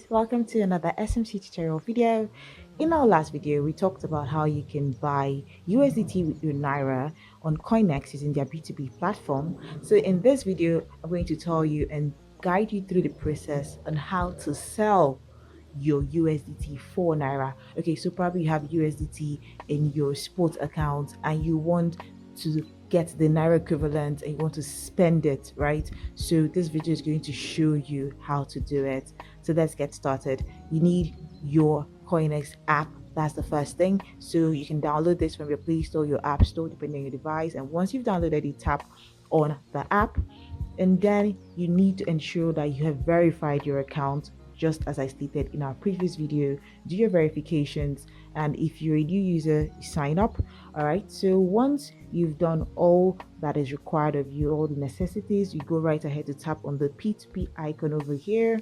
Welcome to another SMC tutorial video. In our last video, we talked about how you can buy USDT with your Naira on Coinex using their P2P platform. So in this video, I'm going to tell you and guide you through the process on how to sell your USDT for Naira. Okay, so probably you have USDT in your sports account and you want to get the Naira equivalent and you want to spend it, right? So this video is going to show you how to do it. So let's get started. You need your Coinex app. That's the first thing. So you can download this from your Play Store, your App Store, depending on your device. And once you've downloaded it, tap on the app. And then you need to ensure that you have verified your account, just as I stated in our previous video. Do your verifications, and if you're a new user, you sign up. All right, so once you've done all that is required of you, all the necessities, you go right ahead to tap on the P2P icon over here.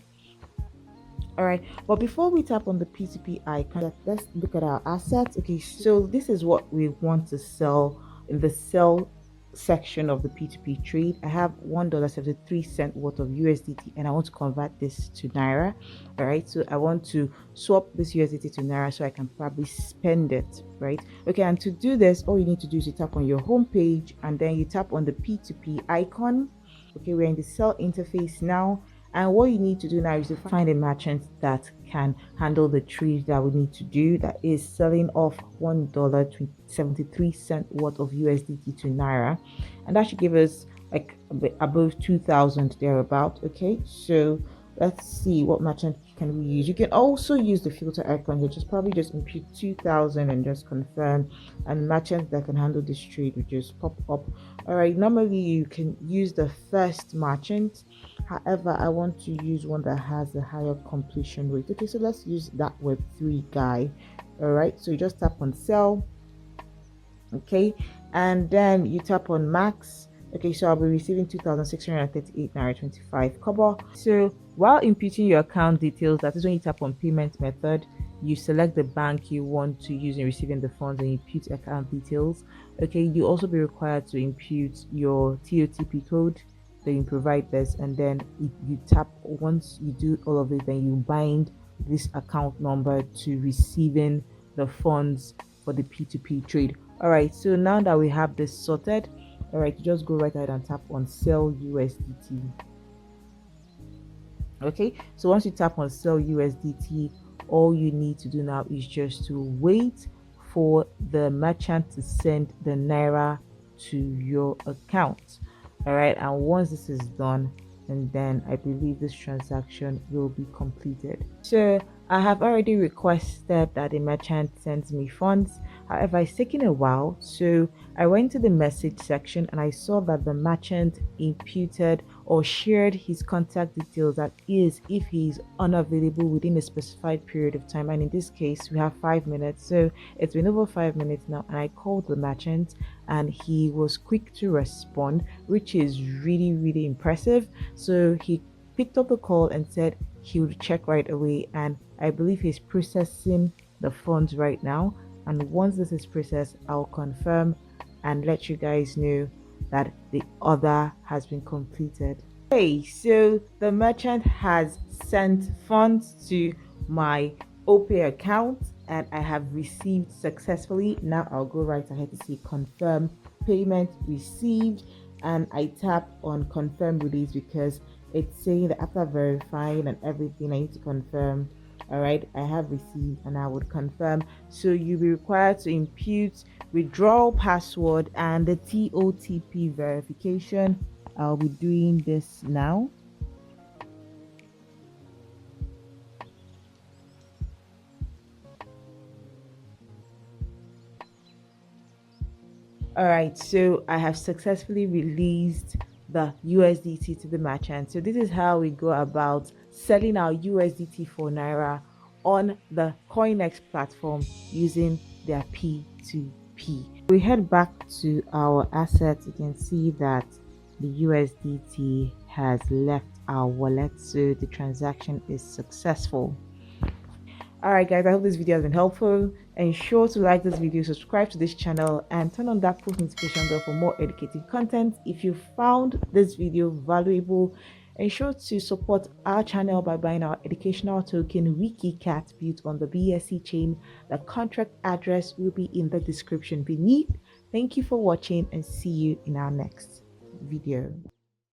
All right, but before we tap on the P2P icon, let's look at our assets. Okay, so this is what we want to sell in the sell section of the P2P trade. I have $1.73 worth of USDT and I want to convert this to Naira. All right, so I want to swap this USDT to Naira so I can probably spend it, right? Okay, and to do this, all you need to do is you tap on your home page and then you tap on the P2P icon. Okay, we're in the sell interface now. And what you need to do now is to find a merchant that can handle the trade that we need to do, that is selling off $1.73 worth of USDT to Naira. And that should give us like above 2,000 thereabout. Okay, so let's see what merchant can we use. You can also use the filter icon here. Just impute 2,000 and just confirm, and merchants that can handle this trade will just pop up. All right, normally you can use the first merchant. However, I want to use one that has a higher completion rate. Okay, so let's use that Web3 guy. All right, so you just tap on sell. Okay, and then you tap on max. Okay, so I'll be receiving 2,638 Naira 25 kobo. So while imputing your account details, that is when you tap on payment method, you select the bank you want to use in receiving the funds and impute account details. Okay, you also be required to impute your TOTP code. Then you provide this, and then you tap. Once you do all of it, then you bind this account number to receiving the funds for the P2P trade. All right, so now that we have this sorted, all right, you just go right ahead and tap on Sell USDT. Okay, so once you tap on Sell USDT, all you need to do now is just to wait for the merchant to send the Naira to your account. All right, and once this is done, and then I believe this transaction will be completed. So I have already requested that the merchant sends me funds. However, it's taking a while, so I went to the message section and I saw that the merchant imputed or shared his contact details, that is if he's unavailable within a specified period of time. And in this case we have 5 minutes, so it's been over 5 minutes now, and I called the merchant and he was quick to respond, which is really impressive. So he picked up the call and said he would check right away, and I believe he's processing the funds right now. And once this is processed, I'll confirm and let you guys know that the order has been completed. Okay, so the merchant has sent funds to my OPay account and I have received successfully. Now I'll go right ahead to see confirm payment received, and I tap on confirm release because it's saying that after verifying and everything, I need to confirm. All right, I have received and I would confirm. So you'll be required to impute withdrawal password and the TOTP verification. I'll be doing this now. All right, so I have successfully released the USDT to the merchant. So this is how we go about selling our USDT for Naira on the Coinex platform using their P2P. We head back to our assets. You can see that the USDT has left our wallet, so the transaction is successful. Alright guys, I hope this video has been helpful. Ensure to like this video, subscribe to this channel, and turn on that post notification bell for more educative content. If you found this video valuable, Ensure to support our channel by buying our educational token WikiCat built on the BSC chain. The contract address will be in the description beneath. Thank you for watching and see you in our next video.